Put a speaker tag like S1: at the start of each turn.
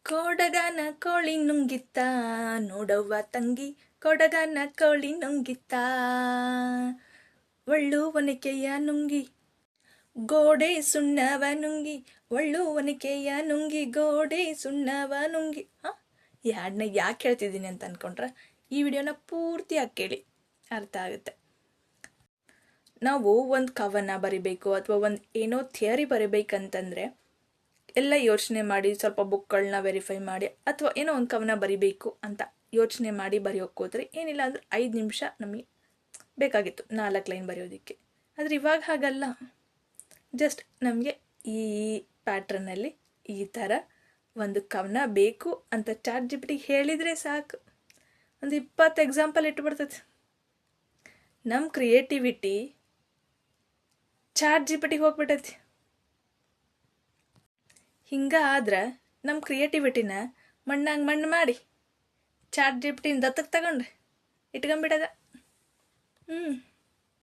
S1: ಕೊಡಗನ ಕೋಳಿ ನುಂಗಿತ್ತ ನೋಡವ್ವ ತಂಗಿ, ಕೊಡಗನ ಕೋಳಿ ನುಂಗಿತ್ತ ಒಳ್ಳು ಒನಕೆಯ ನುಂಗಿ ಗೋಡೆ ಸುಣ್ಣವ ನುಂಗಿ, ಒಳ್ಳು ಒನಕೆಯ ನುಂಗಿ ಗೋಡೆ ಸುಣ್ಣವ ನುಂಗಿ. ಈ ಹಾಡನ್ನ ಯಾಕೆ ಹೇಳ್ತಿದ್ದೀನಿ ಅಂತ ಅಂದ್ಕೊಂಡ್ರೆ ಈ ವಿಡಿಯೋನ ಪೂರ್ತಿಯಾಗಿ ಕೇಳಿ, ಅರ್ಥ ಆಗುತ್ತೆ. ನಾವು ಒಂದು ಕವನ ಬರಿಬೇಕು ಅಥವಾ ಒಂದು ಏನೋ ಥಿಯರಿ ಬರಿಬೇಕಂತಂದರೆ ಎಲ್ಲ ಯೋಚನೆ ಮಾಡಿ ಸ್ವಲ್ಪ ಬುಕ್ಗಳನ್ನ ವೆರಿಫೈ ಮಾಡಿ ಅಥವಾ ಏನೋ ಒಂದು ಕವನ ಬರಿಬೇಕು ಅಂತ ಯೋಚನೆ ಮಾಡಿ ಬರೆಯೋಕ್ಕೆ ಹೋದರೆ ಏನಿಲ್ಲ ಅಂದರೆ 5 ನಿಮಿಷ ನಮಗೆ ಬೇಕಾಗಿತ್ತು 4 ಲೈನ್ ಬರೆಯೋದಕ್ಕೆ. ಆದರೆ ಇವಾಗ ಹಾಗಲ್ಲ. ಜಸ್ಟ್ ನಮಗೆ ಈ ಪ್ಯಾಟ್ರನಲ್ಲಿ ಈ ಥರ ಒಂದು ಕವನ ಬೇಕು ಅಂತ ChatGPT ಹೇಳಿದರೆ ಸಾಕು, ಒಂದು 20 ಎಕ್ಸಾಂಪಲ್ ಇಟ್ಬಿಡ್ತದೆ. ನಮ್ಮ ಕ್ರಿಯೇಟಿವಿಟಿ ChatGPTಗೆ ಹೋಗ್ಬಿಟ್ಟೈತಿ. ಹಿಂಗಾದ್ರೆ ನಮ್ಮ ಕ್ರಿಯೇಟಿವಿಟಿನ ಮಣ್ಣು ಮಾಡಿ ChatGPTನ ದತ್ತಕ್ಕೆ ತಗೊಂಡ್ರೆ ಇಟ್ಕೊಂಬಿಡದ.